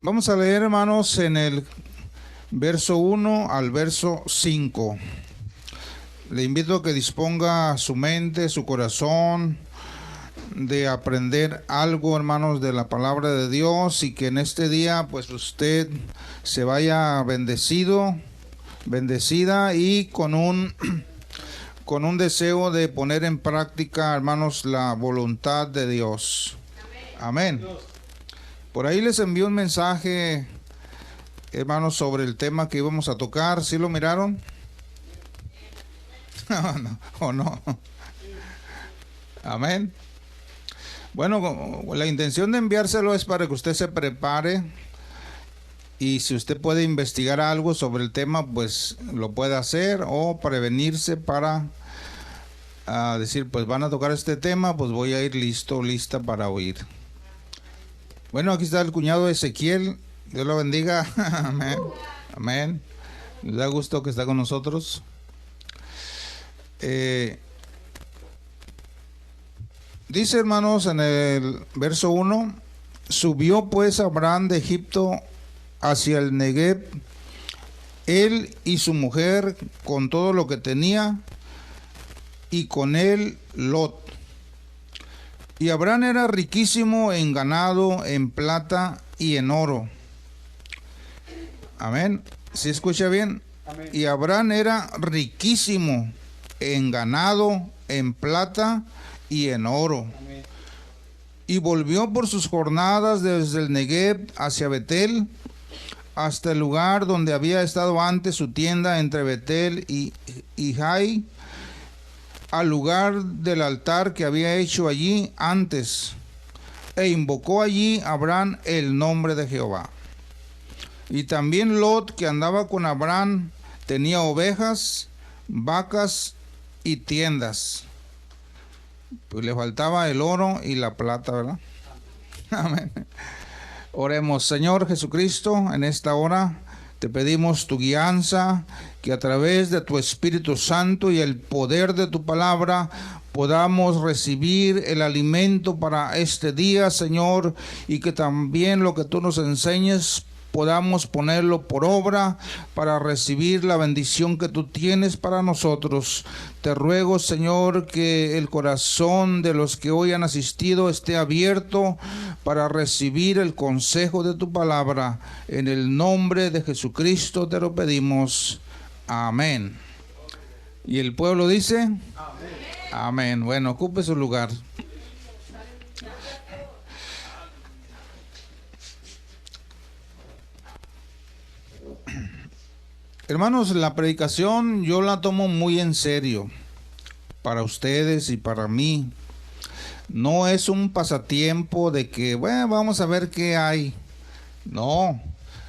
Vamos a leer, hermanos, en el verso 1 al verso 5. Le invito a que disponga su mente, su corazón, de aprender algo, hermanos, de la palabra de Dios, y que en este día, pues, usted se vaya bendecido, bendecida, y con un deseo de poner en práctica, hermanos, la voluntad de Dios. Amén. Por ahí les envié un mensaje, hermanos, sobre el tema que íbamos a tocar. ¿Sí lo miraron? No, ¿o no? Amén. Bueno, la intención de enviárselo es para que usted se prepare, y si usted puede investigar algo sobre el tema, pues lo puede hacer, o prevenirse para decir, pues van a tocar este tema, pues voy a ir listo, lista para oír. Bueno, aquí está el cuñado de Ezequiel. Dios lo bendiga. Amén. Amén. Nos da gusto que está con nosotros. Dice, hermanos, en el verso 1: subió pues Abraham de Egipto hacia el Negev, él y su mujer con todo lo que tenía, y con él Lot. Y Abraham era riquísimo en ganado, en plata y en oro. Amén. ¿Sí escucha bien? Amén. Y Abraham era riquísimo en ganado, en plata y en oro. Amén. Y volvió por sus jornadas desde el Negev hacia Betel, hasta el lugar donde había estado antes su tienda entre Betel y Jai, al lugar del altar que había hecho allí antes, e invocó allí Abraham el nombre de Jehová. Y también Lot, que andaba con Abraham, tenía ovejas, vacas y tiendas. Pues le faltaba el oro y la plata, ¿verdad? Amén. Oremos. Señor Jesucristo, en esta hora te pedimos tu guianza, que a través de tu Espíritu Santo y el poder de tu palabra podamos recibir el alimento para este día, Señor, y que también lo que tú nos enseñes podamos ponerlo por obra para recibir la bendición que tú tienes para nosotros. Te ruego, Señor, que el corazón de los que hoy han asistido esté abierto para recibir el consejo de tu palabra. En el nombre de Jesucristo te lo pedimos. Amén. Y el pueblo dice: amén. Amén. Bueno, ocupe su lugar. Hermanos, la predicación yo la tomo muy en serio, para ustedes y para mí. No es un pasatiempo de que, bueno, vamos a ver qué hay. No,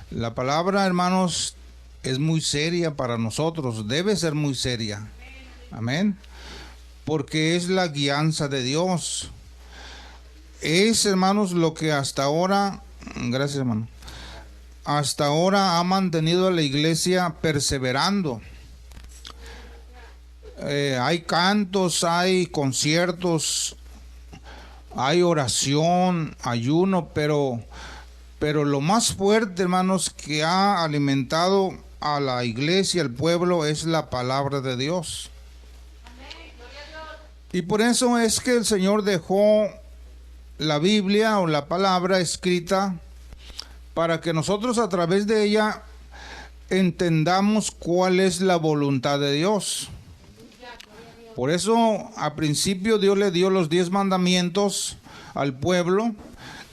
la palabra, hermanos, es muy seria para nosotros, debe ser muy seria. Amén. Porque es la guianza de Dios. Es, hermanos, lo que hasta ahora, gracias, hermano, hasta ahora ha mantenido a la iglesia perseverando. Hay cantos, hay conciertos, hay oración, ayuno, pero lo más fuerte, hermanos, que ha alimentado a la iglesia, al pueblo, es la palabra de Dios. Y por eso es que el Señor dejó la Biblia o la palabra escrita, para que nosotros a través de ella entendamos cuál es la voluntad de Dios. Por eso al principio Dios le dio los 10 mandamientos al pueblo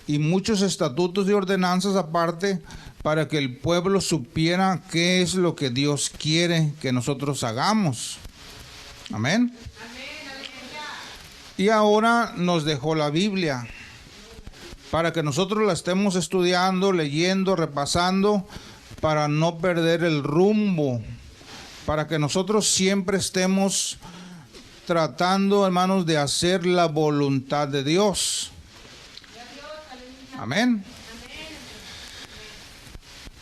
y muchos estatutos y ordenanzas aparte, para que el pueblo supiera qué es lo que Dios quiere que nosotros hagamos. Amén. Y ahora nos dejó la Biblia para que nosotros la estemos estudiando, leyendo, repasando, para no perder el rumbo, para que nosotros siempre estemos tratando, hermanos, de hacer la voluntad de Dios. Amén.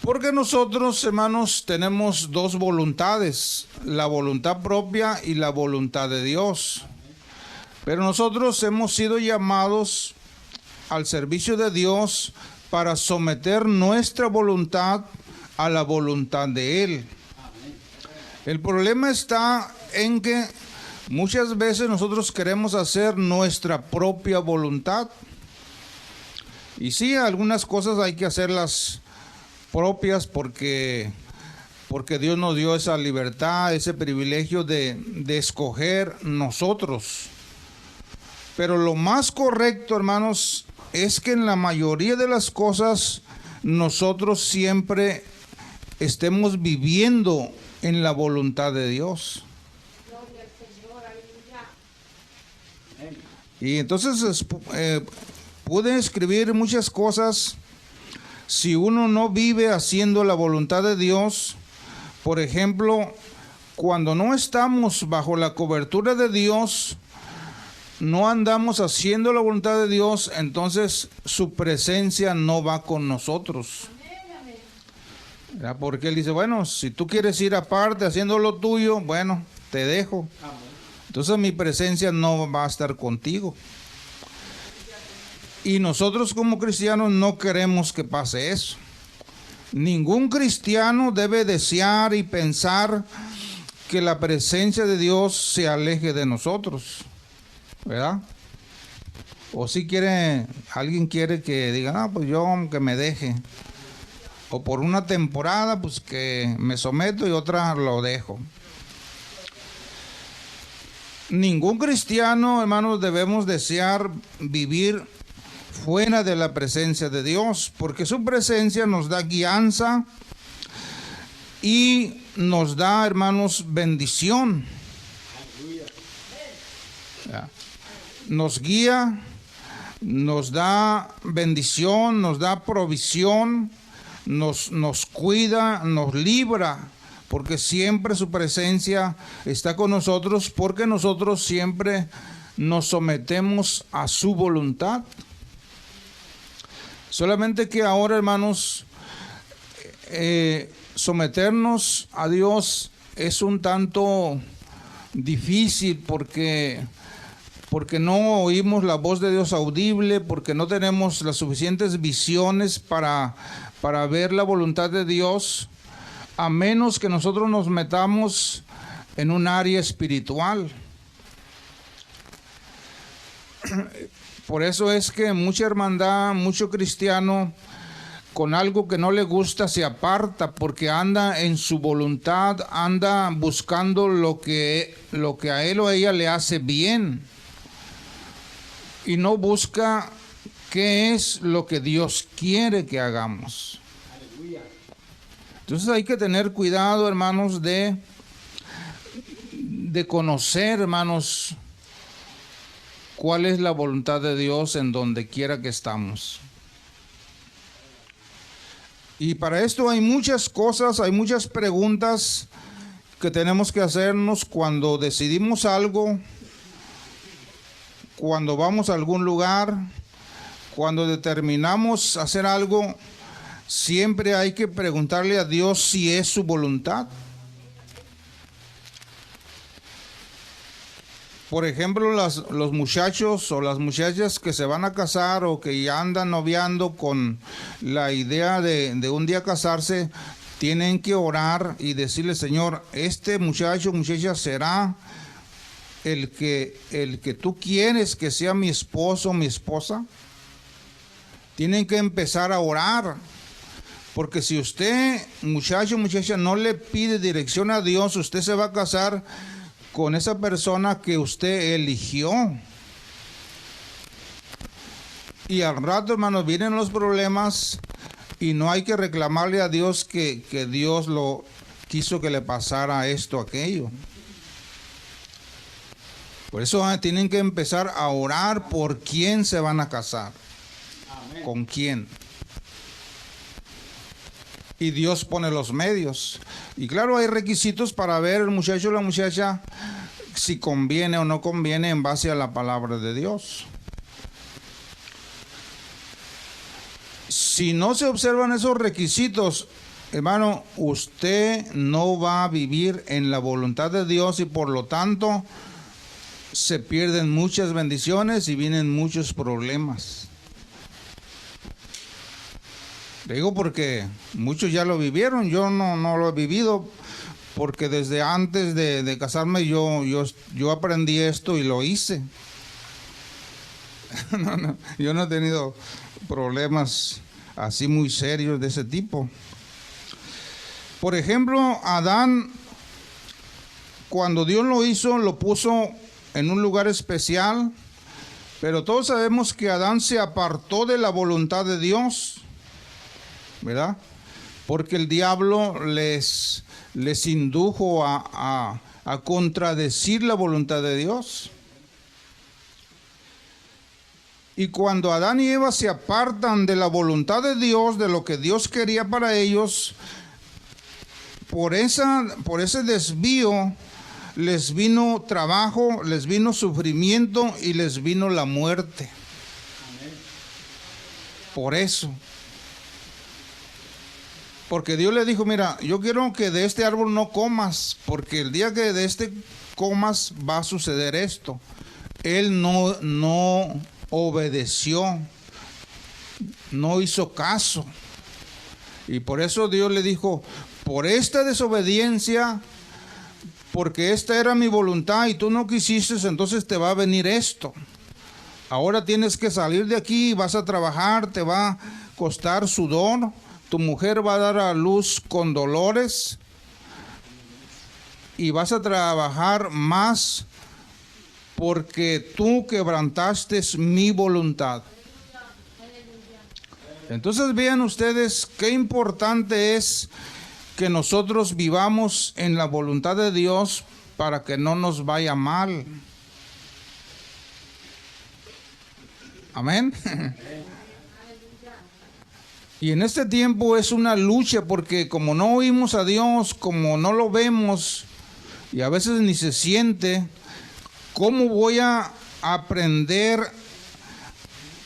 Porque nosotros, hermanos, tenemos dos voluntades: la voluntad propia y la voluntad de Dios. Pero nosotros hemos sido llamados al servicio de Dios para someter nuestra voluntad a la voluntad de Él. El problema está en que muchas veces nosotros queremos hacer nuestra propia voluntad. Y sí, algunas cosas hay que hacerlas propias porque Dios nos dio esa libertad, ese privilegio de escoger nosotros. Pero lo más correcto, hermanos, es que en la mayoría de las cosas nosotros siempre estemos viviendo en la voluntad de Dios. Y entonces pueden escribir muchas cosas. Si uno no vive haciendo la voluntad de Dios, por ejemplo, cuando no estamos bajo la cobertura de Dios, no andamos haciendo la voluntad de Dios, entonces su presencia no va con nosotros. ¿Verdad? Porque Él dice, bueno, si tú quieres ir aparte haciendo lo tuyo, bueno, te dejo. Entonces mi presencia no va a estar contigo. Y nosotros como cristianos no queremos que pase eso. Ningún cristiano debe desear y pensar que la presencia de Dios se aleje de nosotros, ¿verdad? O si alguien quiere que diga, pues yo que me deje. O por una temporada, pues que me someto y otra lo dejo. Ningún cristiano, hermanos, debemos desear vivir fuera de la presencia de Dios, porque su presencia nos da guianza y nos da, hermanos, bendición. Nos guía, nos da bendición, nos da provisión, nos cuida, nos libra, porque siempre su presencia está con nosotros, porque nosotros siempre nos sometemos a su voluntad. Solamente que ahora, hermanos, someternos a Dios es un tanto difícil porque no oímos la voz de Dios audible, porque no tenemos las suficientes visiones para ver la voluntad de Dios, a menos que nosotros nos metamos en un área espiritual. Por eso es que mucha hermandad, mucho cristiano, con algo que no le gusta se aparta, porque anda en su voluntad, anda buscando lo que a él o a ella le hace bien, y no busca qué es lo que Dios quiere que hagamos. Entonces hay que tener cuidado, hermanos, de conocer, hermanos, cuál es la voluntad de Dios en donde quiera que estamos. Y para esto hay muchas cosas, hay muchas preguntas que tenemos que hacernos cuando decidimos algo, cuando vamos a algún lugar, cuando determinamos hacer algo. Siempre hay que preguntarle a Dios si es su voluntad. Por ejemplo, los muchachos o las muchachas que se van a casar o que ya andan noviando con la idea de un día casarse, tienen que orar y decirle, Señor, este muchacho o muchacha será el que tú quieres que sea mi esposo o mi esposa. Tienen que empezar a orar. Porque si usted, muchacho o muchacha, no le pide dirección a Dios, usted se va a casar con esa persona que usted eligió. Y al rato, hermanos, vienen los problemas y no hay que reclamarle a Dios que Dios lo quiso que le pasara esto, aquello. Por eso tienen que empezar a orar por quién se van a casar. Amén. ¿Con quién? Y Dios pone los medios. Y claro, hay requisitos para ver el muchacho o la muchacha si conviene o no conviene en base a la palabra de Dios. Si no se observan esos requisitos, hermano, usted no va a vivir en la voluntad de Dios y por lo tanto se pierden muchas bendiciones y vienen muchos problemas. Le digo porque muchos ya lo vivieron, yo no lo he vivido, porque desde antes de casarme yo aprendí esto y lo hice. Yo no he tenido problemas así muy serios de ese tipo. Por ejemplo, Adán, cuando Dios lo hizo, lo puso en un lugar especial, pero todos sabemos que Adán se apartó de la voluntad de Dios, ¿verdad? Porque el diablo les indujo a contradecir la voluntad de Dios. Y cuando Adán y Eva se apartan de la voluntad de Dios, de lo que Dios quería para ellos, por ese desvío les vino trabajo, les vino sufrimiento y les vino la muerte. Por eso. Porque Dios le dijo, mira, yo quiero que de este árbol no comas, porque el día que de este comas va a suceder esto. Él no obedeció, no hizo caso. Y por eso Dios le dijo, por esta desobediencia, porque esta era mi voluntad y tú no quisiste, entonces te va a venir esto. Ahora tienes que salir de aquí, vas a trabajar, te va a costar sudor, tu mujer va a dar a luz con dolores y vas a trabajar más porque tú quebrantaste mi voluntad. Entonces vean ustedes qué importante es que nosotros vivamos en la voluntad de Dios para que no nos vaya mal. Amén. Y en este tiempo es una lucha porque como no oímos a Dios, como no lo vemos y a veces ni se siente, ¿cómo voy a aprender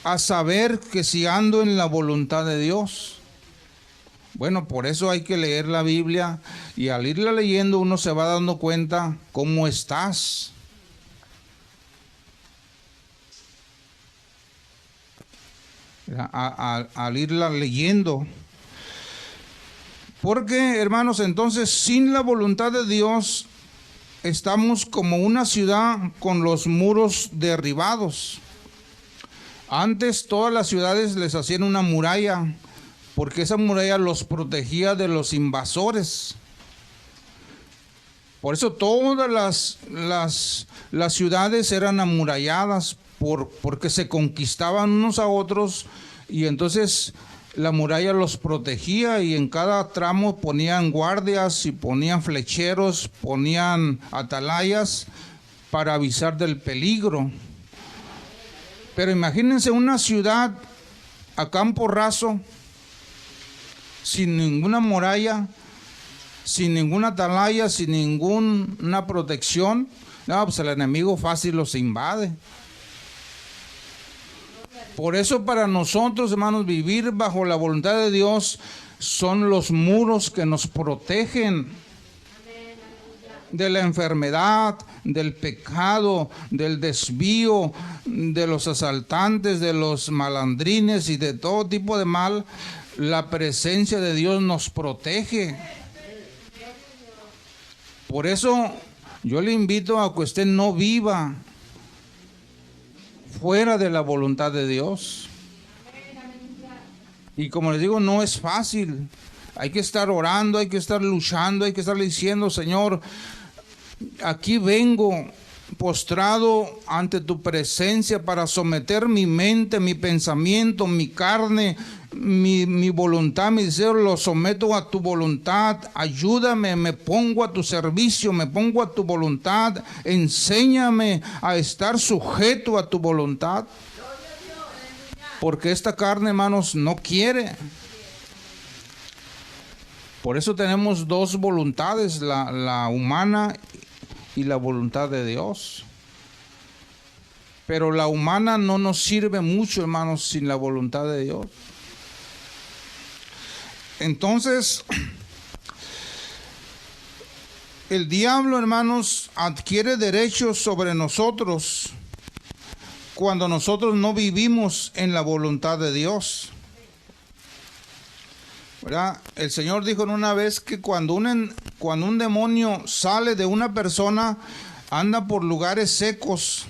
a saber que si ando en la voluntad de Dios? Bueno, por eso hay que leer la Biblia y al irla leyendo uno se va dando cuenta cómo estás. Al irla leyendo. Porque, hermanos, entonces sin la voluntad de Dios estamos como una ciudad con los muros derribados. Antes todas las ciudades les hacían una muralla, porque esa muralla los protegía de los invasores. Por eso todas las ciudades eran amuralladas, porque se conquistaban unos a otros, y entonces la muralla los protegía, y en cada tramo ponían guardias y ponían flecheros, ponían atalayas para avisar del peligro. Pero imagínense una ciudad a campo raso, sin ninguna muralla, sin ninguna atalaya, sin ninguna protección. No, pues el enemigo fácil los invade. Por eso para nosotros, hermanos, vivir bajo la voluntad de Dios son los muros que nos protegen de la enfermedad, del pecado, del desvío, de los asaltantes, de los malandrines y de todo tipo de mal. La presencia de Dios nos protege. Por eso yo le invito a que usted no viva fuera de la voluntad de Dios. Y como les digo, no es fácil. Hay que estar orando, hay que estar luchando, hay que estar diciendo, Señor, aquí vengo postrado ante tu presencia para someter mi mente, mi pensamiento, mi carne, mi voluntad, mi deseo, lo someto a tu voluntad. Ayúdame, me pongo a tu servicio, me pongo a tu voluntad. Enséñame a estar sujeto a tu voluntad. Porque esta carne, hermanos, no quiere. Por eso tenemos dos voluntades, la humana y la voluntad de Dios. Pero la humana no nos sirve mucho, hermanos, sin la voluntad de Dios. Entonces, el diablo, hermanos, adquiere derechos sobre nosotros cuando nosotros no vivimos en la voluntad de Dios. ¿verdad? El Señor dijo en una vez que cuando un demonio sale de una persona, anda por lugares secos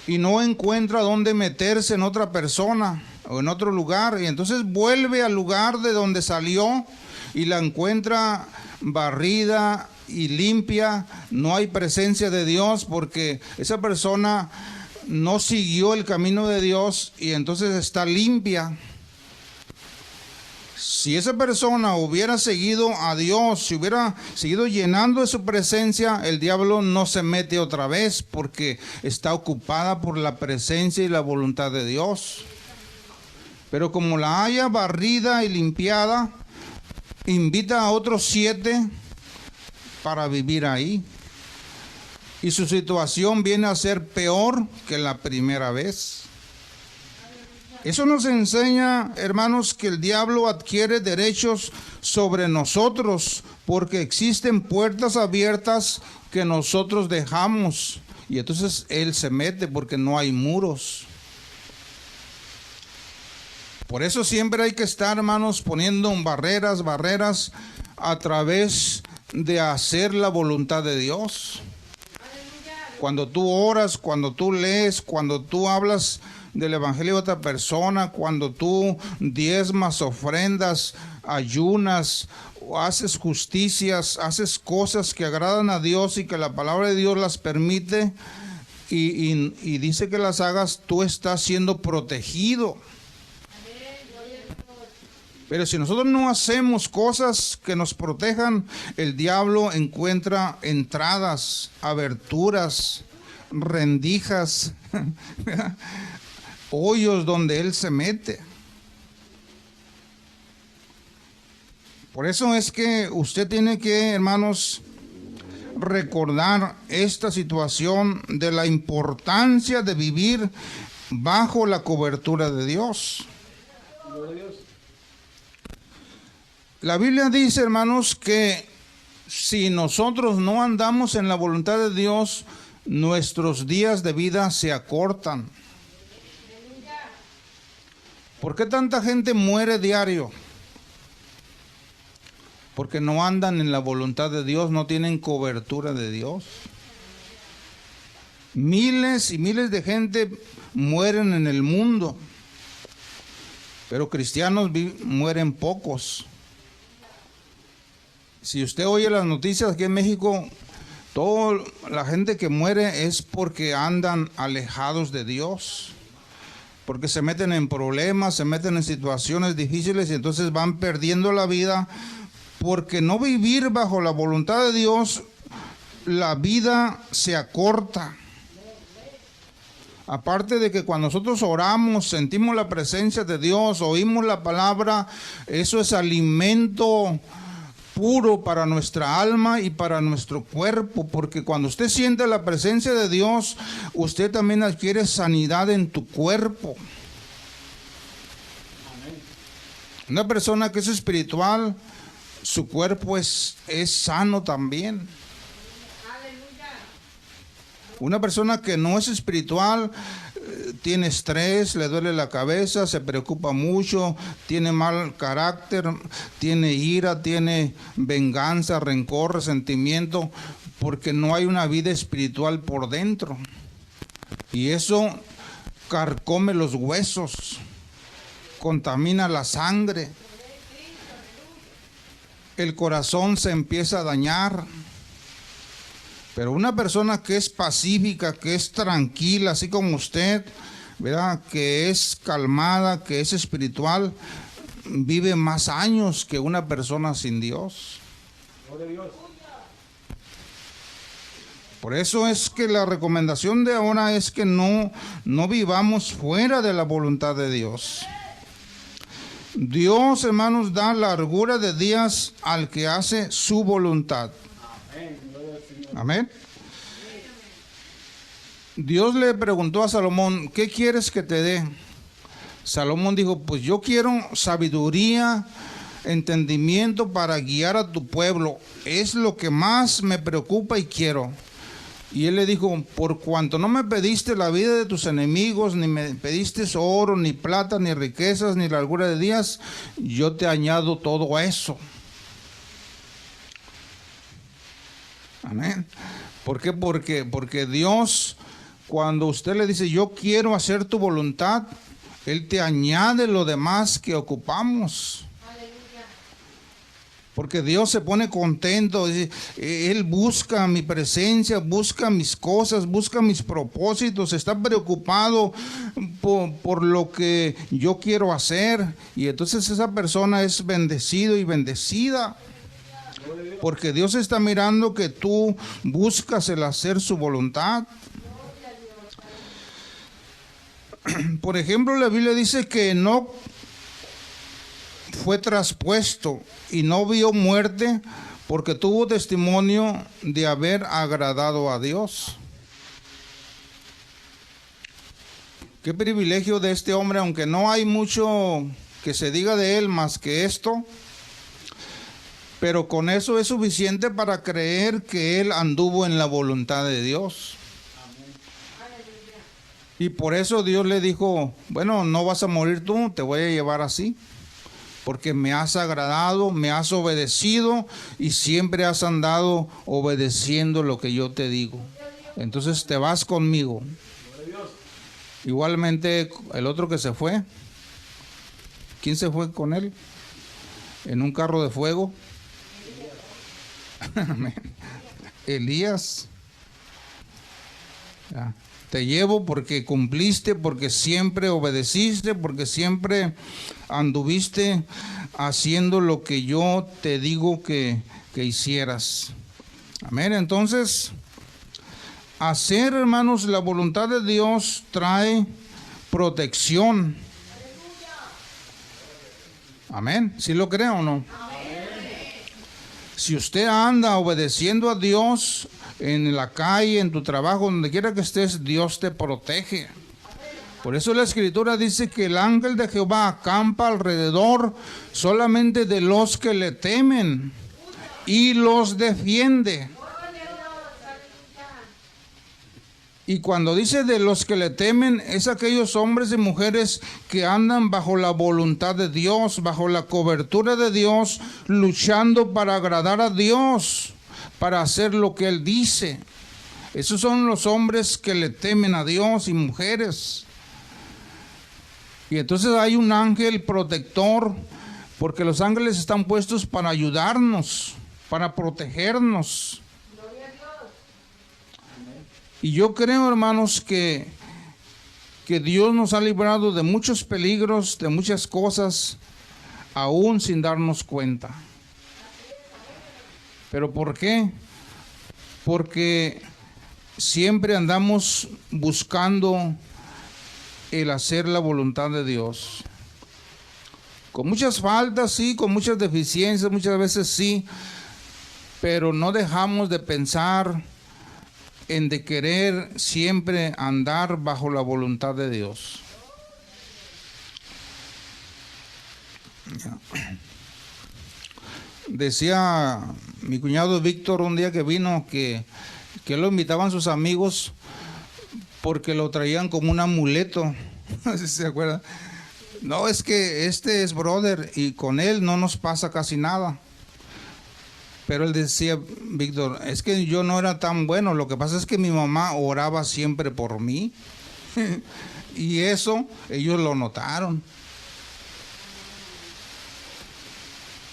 y no encuentra dónde meterse en otra persona o en otro lugar, y entonces vuelve al lugar de donde salió y la encuentra barrida y limpia. No hay presencia de Dios porque esa persona no siguió el camino de Dios y entonces está limpia. Si esa persona hubiera seguido a Dios, si hubiera seguido llenando de su presencia, el diablo no se mete otra vez porque está ocupada por la presencia y la voluntad de Dios. Pero como la haya barrida y limpiada, invita a otros 7 para vivir ahí. Y su situación viene a ser peor que la primera vez. Eso nos enseña, hermanos, que el diablo adquiere derechos sobre nosotros porque existen puertas abiertas que nosotros dejamos. Y entonces él se mete porque no hay muros. Por eso siempre hay que estar, hermanos, poniendo barreras a través de hacer la voluntad de Dios. Cuando tú oras, cuando tú lees, cuando tú hablas del evangelio a otra persona, cuando tú diezmas, ofrendas, ayunas, haces justicias, haces cosas que agradan a Dios y que la palabra de Dios las permite y dice que las hagas, tú estás siendo protegido. Pero si nosotros no hacemos cosas que nos protejan, el diablo encuentra entradas, aberturas, rendijas, hoyos donde él se mete. Por eso es que usted tiene que, hermanos, recordar esta situación de la importancia de vivir bajo la cobertura de Dios. La Biblia dice, hermanos, que si nosotros no andamos en la voluntad de Dios, nuestros días de vida se acortan. ¿Por qué tanta gente muere diario? Porque no andan en la voluntad de Dios, no tienen cobertura de Dios. Miles y miles de gente mueren en el mundo, pero cristianos mueren pocos. Si usted oye las noticias aquí en México, toda la gente que muere es porque andan alejados de Dios, porque se meten en problemas, se meten en situaciones difíciles y entonces van perdiendo la vida, porque no vivir bajo la voluntad de Dios, la vida se acorta. Aparte de que cuando nosotros oramos, sentimos la presencia de Dios, oímos la palabra, eso es alimento puro para nuestra alma y para nuestro cuerpo, porque cuando usted siente la presencia de Dios, usted también adquiere sanidad en tu cuerpo. Una persona que es espiritual, su cuerpo es sano también. Una persona que no es espiritual tiene estrés, le duele la cabeza, se preocupa mucho, tiene mal carácter, tiene ira, tiene venganza, rencor, resentimiento, porque no hay una vida espiritual por dentro. Y eso carcome los huesos, contamina la sangre, el corazón se empieza a dañar. Pero una persona que es pacífica, que es tranquila, así como usted, ¿verdad?, que es calmada, que es espiritual, vive más años que una persona sin Dios. Por eso es que la recomendación de ahora es que no vivamos fuera de la voluntad de Dios. Dios, hermanos, da largura de días al que hace su voluntad. Amén. Dios le preguntó a Salomón, ¿qué quieres que te dé? Salomón dijo, pues yo quiero sabiduría, entendimiento para guiar a tu pueblo. Es lo que más me preocupa y quiero. Y él le dijo, por cuanto no me pediste la vida de tus enemigos, ni me pediste oro, ni plata, ni riquezas, ni largura de días, yo te añado todo eso. Amén. ¿Por qué? Porque Dios, cuando usted le dice, yo quiero hacer tu voluntad, Él te añade lo demás que ocupamos. Porque Dios se pone contento, Él busca mi presencia, busca mis cosas, busca mis propósitos, está preocupado por lo que yo quiero hacer. Y entonces esa persona es bendecido y bendecida. Porque Dios está mirando que tú buscas el hacer su voluntad. Por ejemplo, la Biblia dice que no fue traspuesto y no vio muerte porque tuvo testimonio de haber agradado a Dios. Qué privilegio de este hombre, aunque no hay mucho que se diga de él más que esto, pero con eso es suficiente para creer que él anduvo en la voluntad de Dios. Y por eso Dios le dijo, bueno, no vas a morir tú, te voy a llevar así. Porque me has agradado, me has obedecido y siempre has andado obedeciendo lo que yo te digo. Entonces te vas conmigo. Igualmente el otro que se fue, ¿quién se fue con él? En un carro de fuego. Elías. Ya. Te llevo porque cumpliste, porque siempre obedeciste, porque siempre anduviste haciendo lo que yo te digo que hicieras. Amén. Entonces, hacer, hermanos, la voluntad de Dios trae protección. Amén. ¿Sí lo cree o no? Si usted anda obedeciendo a Dios en la calle, en tu trabajo, donde quiera que estés, Dios te protege. Por eso la Escritura dice que el ángel de Jehová acampa alrededor solamente de los que le temen y los defiende. Y cuando dice de los que le temen, es aquellos hombres y mujeres que andan bajo la voluntad de Dios, bajo la cobertura de Dios, luchando para agradar a Dios, para hacer lo que Él dice. Esos son los hombres que le temen a Dios y mujeres. Y entonces hay un ángel protector, porque los ángeles están puestos para ayudarnos, para protegernos. Y yo creo, hermanos, que Dios nos ha librado de muchos peligros, de muchas cosas, aún sin darnos cuenta. ¿Pero por qué? Porque siempre andamos buscando el hacer la voluntad de Dios. Con muchas faltas, sí, con muchas deficiencias, muchas veces sí, pero no dejamos de pensar en de querer siempre andar bajo la voluntad de Dios. Decía mi cuñado Víctor un día que vino que lo invitaban sus amigos porque lo traían como un amuleto. No sé si se acuerdan. No, es que este es brother y con él no nos pasa casi nada. Pero él decía, Víctor, es que yo no era tan bueno, lo que pasa es que mi mamá oraba siempre por mí. Y eso ellos lo notaron.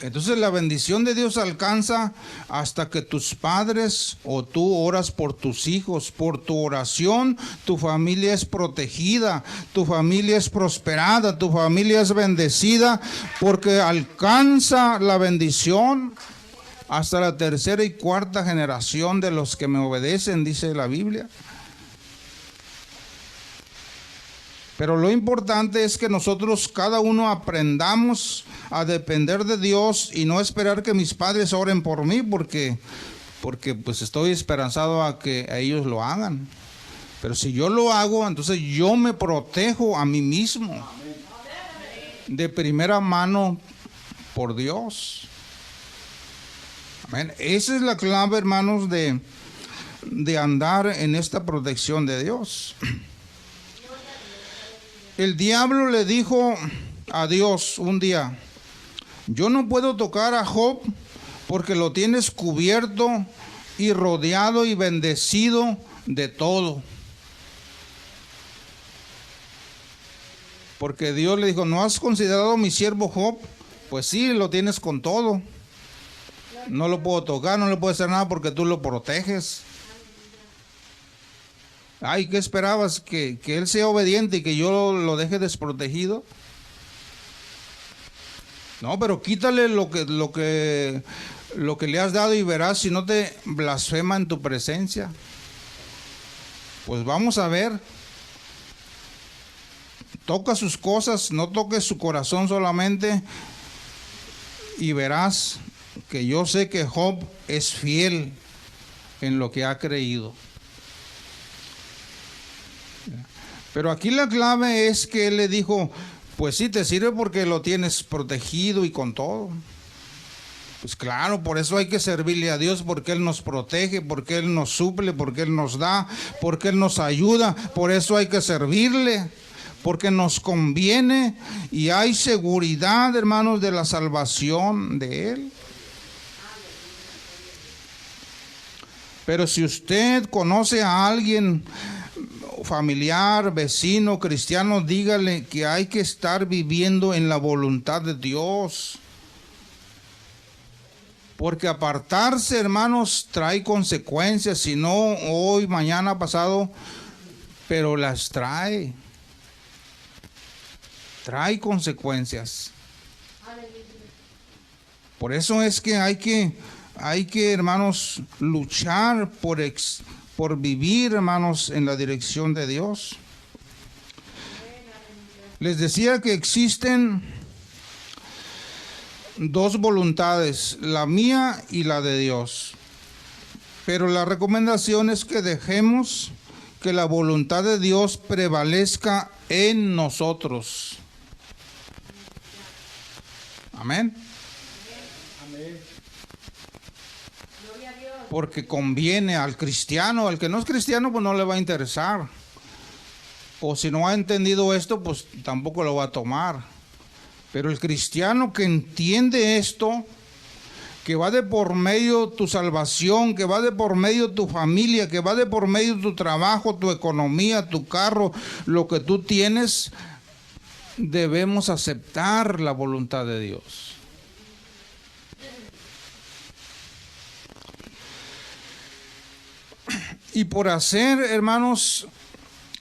Entonces la bendición de Dios alcanza hasta que tus padres o tú oras por tus hijos. Por tu oración tu familia es protegida, tu familia es prosperada, tu familia es bendecida, porque alcanza la bendición hasta la tercera y cuarta generación de los que me obedecen, dice la Biblia. Pero lo importante es que nosotros cada uno aprendamos a depender de Dios y no esperar que mis padres oren por mí, porque pues estoy esperanzado a que ellos lo hagan. Pero si yo lo hago, entonces yo me protejo a mí mismo de primera mano por Dios. Amén. Esa es la clave, hermanos, de de andar en esta protección de Dios. El diablo le dijo a Dios un día: yo no puedo tocar a Job porque lo tienes cubierto y rodeado y bendecido de todo. Porque Dios le dijo: ¿no has considerado a mi siervo Job? Pues sí, lo tienes con todo. No lo puedo tocar, no le puedo hacer nada porque tú lo proteges. Ay, ¿qué esperabas? ¿Que él sea obediente y que yo lo deje desprotegido? No, pero quítale lo que le has dado y verás si no te blasfema en tu presencia. Pues vamos a ver. Toca sus cosas, no toques su corazón solamente, y verás que yo sé que Job es fiel en lo que ha creído. Pero aquí la clave es que él le dijo: pues sí, te sirve porque lo tienes protegido y con todo. Pues claro, por eso hay que servirle a Dios, porque Él nos protege, porque Él nos suple, porque Él nos da, porque Él nos ayuda. Por eso hay que servirle, porque nos conviene y hay seguridad, hermanos, de la salvación de Él. Pero si usted conoce a alguien, familiar, vecino, cristiano, dígale que hay que estar viviendo en la voluntad de Dios. Porque apartarse, hermanos, trae consecuencias, si no hoy, mañana, pasado, pero las trae. Trae consecuencias. Por eso es que hay que, hermanos, luchar por vivir, hermanos, en la dirección de Dios. Les decía que existen dos voluntades, la mía y la de Dios. Pero la recomendación es que dejemos que la voluntad de Dios prevalezca en nosotros. Amén. Porque conviene al cristiano. Al que no es cristiano, pues no le va a interesar. O si no ha entendido esto, pues tampoco lo va a tomar. Pero el cristiano que entiende esto, que va de por medio tu salvación, que va de por medio tu familia, que va de por medio tu trabajo, tu economía, tu carro, lo que tú tienes, debemos aceptar la voluntad de Dios. Y por hacer, hermanos,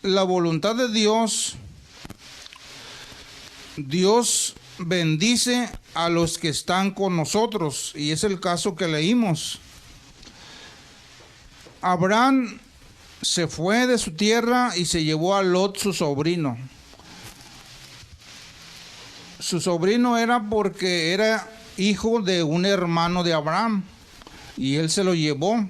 la voluntad de Dios, Dios bendice a los que están con nosotros, y es el caso que leímos. Abraham se fue de su tierra y se llevó a Lot, su sobrino. Su sobrino era porque era hijo de un hermano de Abraham, y él se lo llevó.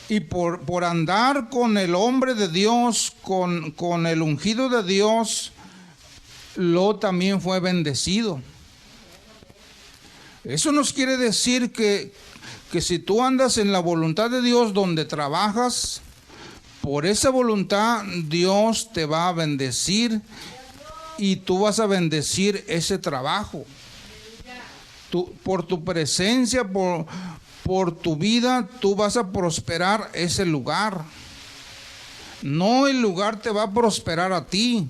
Y por andar con el hombre de Dios, con el ungido de Dios, Lot también fue bendecido. Eso nos quiere decir que si tú andas en la voluntad de Dios donde trabajas, por esa voluntad Dios te va a bendecir y tú vas a bendecir ese trabajo. Por tu presencia, por tu vida, tú vas a prosperar ese lugar. No el lugar te va a prosperar a ti.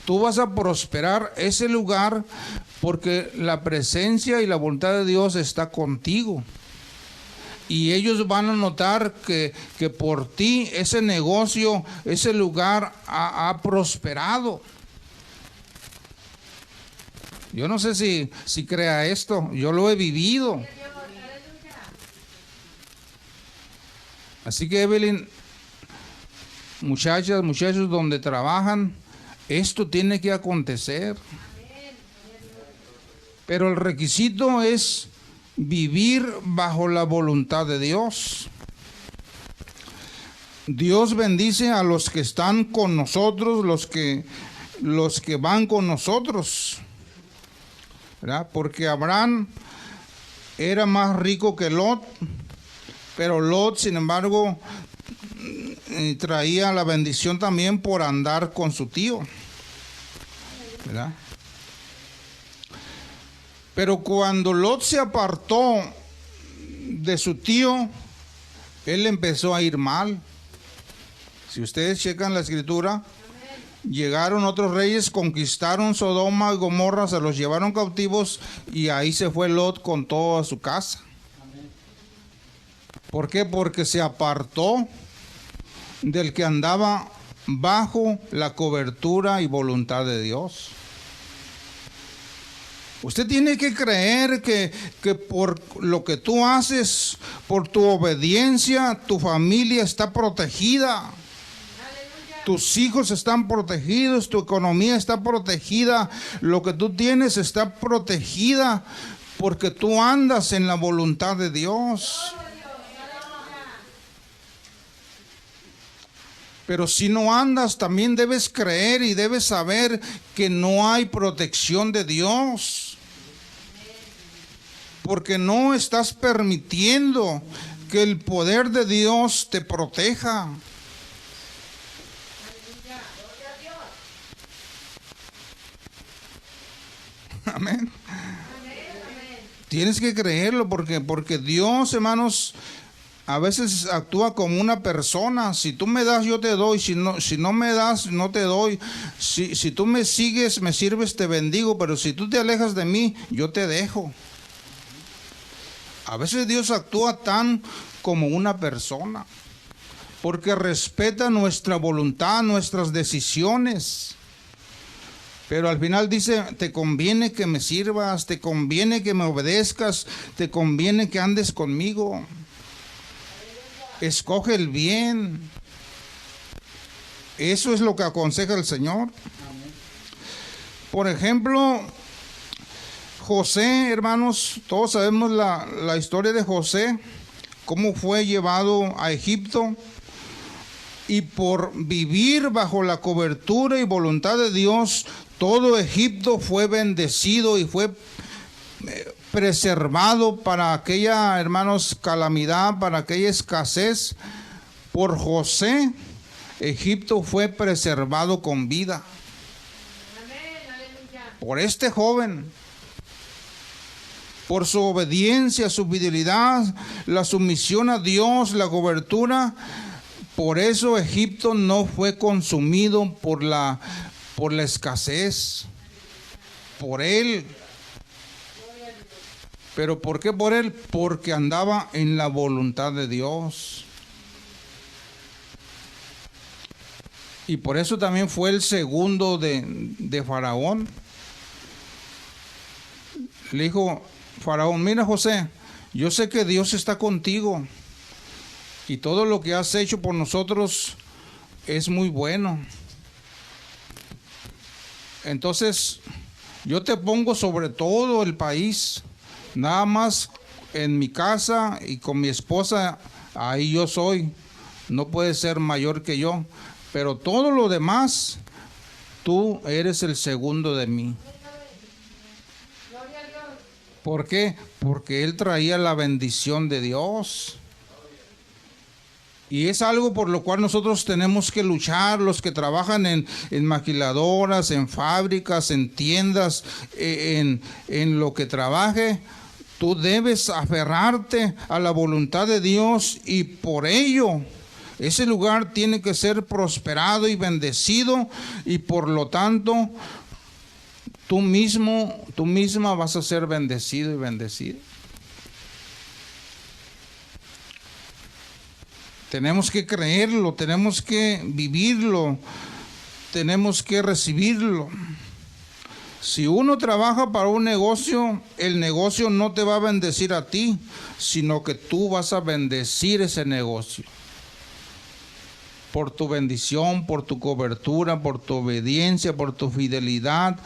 Tú vas a prosperar ese lugar porque la presencia y la voluntad de Dios está contigo. Y ellos van a notar que por ti ese negocio, ese lugar ha prosperado. Yo no sé si crea esto, yo lo he vivido. Así que Evelyn, muchachas, muchachos donde trabajan, esto tiene que acontecer. Pero el requisito es vivir bajo la voluntad de Dios. Dios bendice a los que están con nosotros, los que van con nosotros, ¿verdad? Porque Abraham era más rico que Lot, pero Lot, sin embargo, traía la bendición también por andar con su tío, ¿verdad? Pero cuando Lot se apartó de su tío, él empezó a ir mal. Si ustedes checan la escritura, llegaron otros reyes, conquistaron Sodoma y Gomorra, se los llevaron cautivos y ahí se fue Lot con toda su casa. ¿Por qué? Porque se apartó del que andaba bajo la cobertura y voluntad de Dios. Usted tiene que creer que por lo que tú haces, por tu obediencia, tu familia está protegida. Tus hijos están protegidos, tu economía está protegida, lo que tú tienes está protegida porque tú andas en la voluntad de Dios. Pero si no andas, también debes creer y debes saber que no hay protección de Dios. Porque no estás permitiendo que el poder de Dios te proteja. Amén. Tienes que creerlo porque Dios, hermanos, a veces actúa como una persona. Si tú me das, yo te doy. Si no me das, no te doy. Si tú me sigues, me sirves, te bendigo. Pero si tú te alejas de mí, yo te dejo. A veces Dios actúa tan como una persona, porque respeta nuestra voluntad, nuestras decisiones. Pero al final dice, te conviene que me sirvas, te conviene que me obedezcas, te conviene que andes conmigo. Escoge el bien. Eso es lo que aconseja el Señor. Por ejemplo, José, hermanos, todos sabemos la historia de José, cómo fue llevado a Egipto, y por vivir bajo la cobertura y voluntad de Dios, todo Egipto fue bendecido y fue preservado para aquella, hermanos, calamidad, para aquella escasez. Por José, Egipto fue preservado con vida. Por este joven, por su obediencia, su fidelidad, la sumisión a Dios, la cobertura, por eso Egipto no fue consumido por la escasez, por él. ¿Pero por qué por él? Porque andaba en la voluntad de Dios. Y por eso también fue el segundo de Faraón. Le dijo Faraón, mira José, yo sé que Dios está contigo y todo lo que has hecho por nosotros es muy bueno. Entonces, yo te pongo sobre todo el país, nada más en mi casa y con mi esposa, ahí yo soy, no puedes ser mayor que yo, pero todo lo demás, tú eres el segundo de mí. ¿Por qué? Porque él traía la bendición de Dios. Y es algo por lo cual nosotros tenemos que luchar, los que trabajan en maquiladoras, en fábricas, en tiendas, en lo que trabaje. Tú debes aferrarte a la voluntad de Dios y por ello ese lugar tiene que ser prosperado y bendecido, y por lo tanto tú misma vas a ser bendecido y bendecida. Tenemos que creerlo, tenemos que vivirlo, tenemos que recibirlo. Si uno trabaja para un negocio, el negocio no te va a bendecir a ti, sino que tú vas a bendecir ese negocio. Por tu bendición, por tu cobertura, por tu obediencia, por tu fidelidad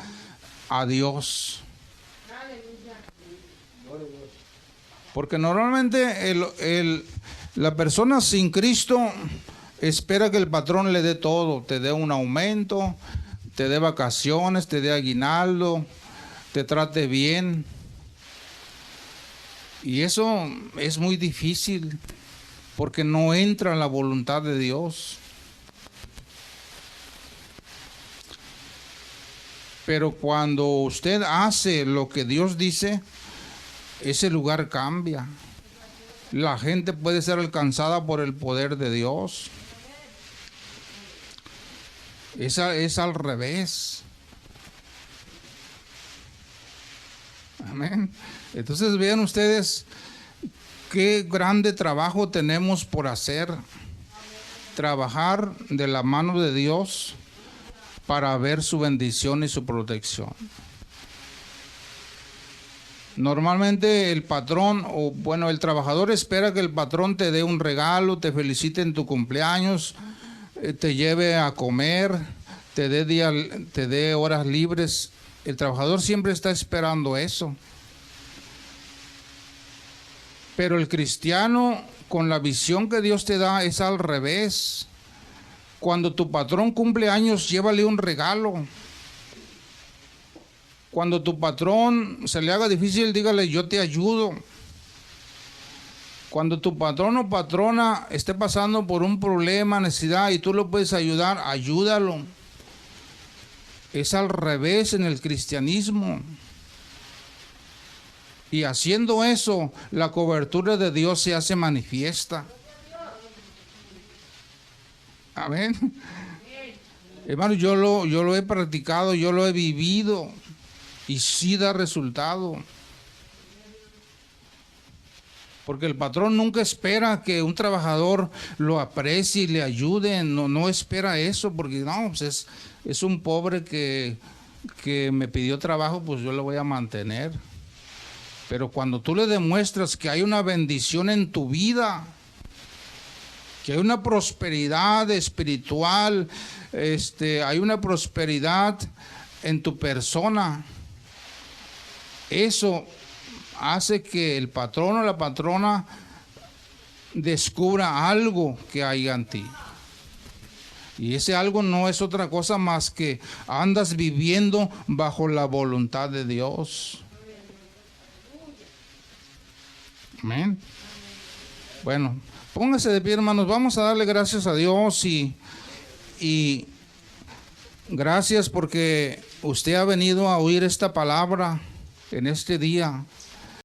a Dios. Porque normalmente la persona sin Cristo espera que el patrón le dé todo, te dé un aumento, te dé vacaciones, te dé aguinaldo, te trate bien. Y eso es muy difícil porque no entra en la voluntad de Dios. Pero cuando usted hace lo que Dios dice, ese lugar cambia. La gente puede ser alcanzada por el poder de Dios. Esa es al revés. Amén. Entonces vean ustedes qué grande trabajo tenemos por hacer. Trabajar de la mano de Dios para ver su bendición y su protección. Normalmente el patrón, o bueno, el trabajador espera que el patrón te dé un regalo, te felicite en tu cumpleaños, te lleve a comer, te dé horas libres. El trabajador siempre está esperando eso. Pero el cristiano, con la visión que Dios te da, es al revés. Cuando tu patrón cumple años, llévale un regalo. Cuando tu patrón se le haga difícil, dígale, yo te ayudo. Cuando tu patrón o patrona esté pasando por un problema, necesidad, y tú lo puedes ayudar, ayúdalo. Es al revés en el cristianismo. Y haciendo eso, la cobertura de Dios se hace manifiesta. Amén. Hermano, yo lo he practicado, yo lo he vivido. Y sí da resultado. Porque el patrón nunca espera que un trabajador lo aprecie y le ayude. No espera eso, porque no, pues es un pobre que me pidió trabajo, pues yo lo voy a mantener. Pero cuando tú le demuestras que hay una bendición en tu vida, que hay una prosperidad espiritual, hay una prosperidad en tu persona, eso hace que el patrón o la patrona descubra algo que hay en ti. Y ese algo no es otra cosa más que andas viviendo bajo la voluntad de Dios. Amén. Bueno, póngase de pie, hermanos. Vamos a darle gracias a Dios y gracias porque usted ha venido a oír esta palabra en este día.